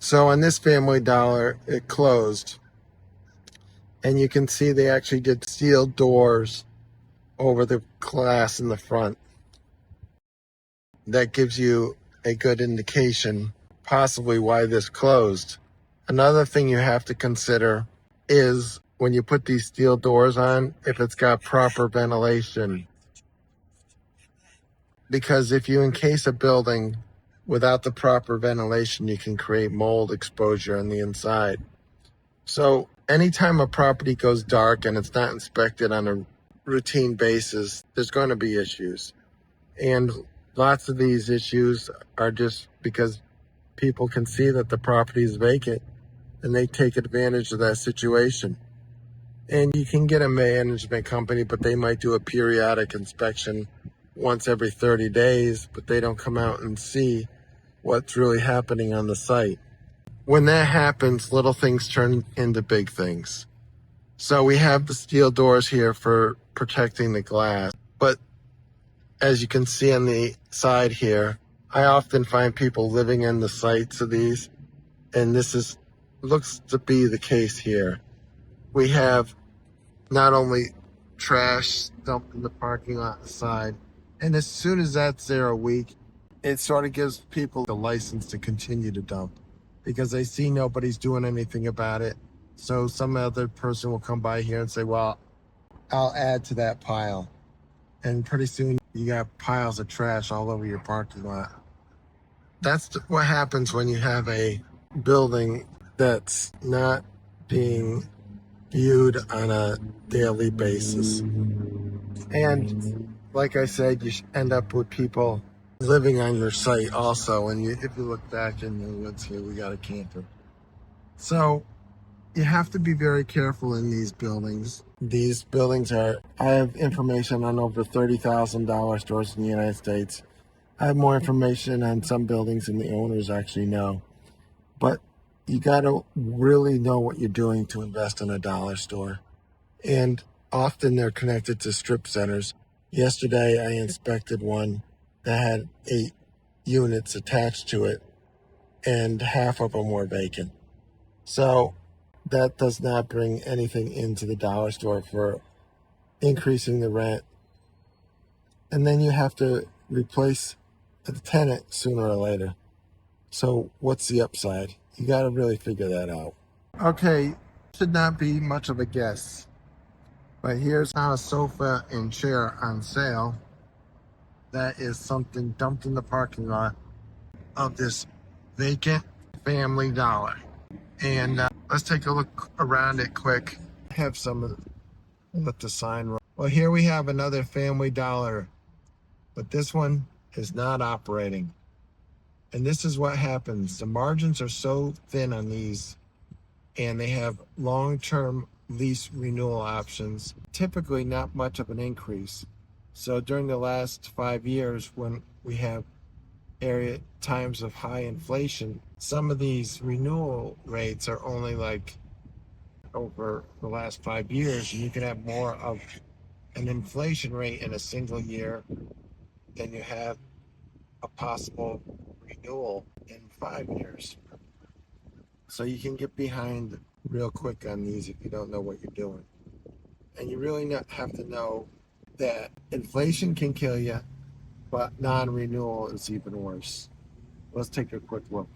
So on this Family Dollar, it closed. And you can see they actually did steel doors over the glass in the front. That gives you a good indication possibly why this closed. Another thing you have to consider is when you put these steel doors on, if it's got proper ventilation. Because if you encase a building without the proper ventilation, you can create mold exposure on the inside. So anytime a property goes dark and it's not inspected on a routine basis, there's going to be issues. And lots of these issues are just because people can see that the property is vacant and they take advantage of that situation. And you can get a management company, but they might do a periodic inspection once every 30 days, but they don't come out and see what's really happening on the site. When that happens, little things turn into big things. So we have the steel doors here for protecting the glass, but as you can see on the side here, I often find people living in the sites of these, and this looks to be the case here. We have not only trash dumped in the parking lot side, and as soon as that's there a week, it sort of gives people the license to continue to dump because they see nobody's doing anything about it. So some other person will come by here and say, well, I'll add to that pile. And pretty soon you got piles of trash all over your parking lot. That's what happens when you have a building that's not being viewed on a daily basis. And like I said, you end up with people living on your site also. And if you look back in the woods here, we got a camper. So you have to be very careful in these buildings. These buildings I have information on over 30,000 dollar stores in the United States. I have more information on some buildings than the owners actually know. But you got to really know what you're doing to invest in a dollar store. And often they're connected to strip centers. Yesterday, I inspected one that had 8 units attached to it, and half of them were vacant. So that does not bring anything into the dollar store for increasing the rent. And then you have to replace the tenant sooner or later. So what's the upside? You got to really figure that out. Okay, should not be much of a guess, but here's now a sofa and chair on sale. That is something dumped in the parking lot of this vacant Family Dollar. And let's take a look around it quick. Have some let the sign roll. Well, here we have another Family Dollar, but this one is not operating. And this is what happens. The margins are so thin on these, and they have long-term lease renewal options, typically not much of an increase. So during the last 5 years, when we have times of high inflation, some of these renewal rates are only like over the last 5 years, and you can have more of an inflation rate in a single year than you have a possible renewal in 5 years. So you can get behind real quick on these if you don't know what you're doing. And you really have to know that inflation can kill you, but non-renewal is even worse. Let's take a quick look.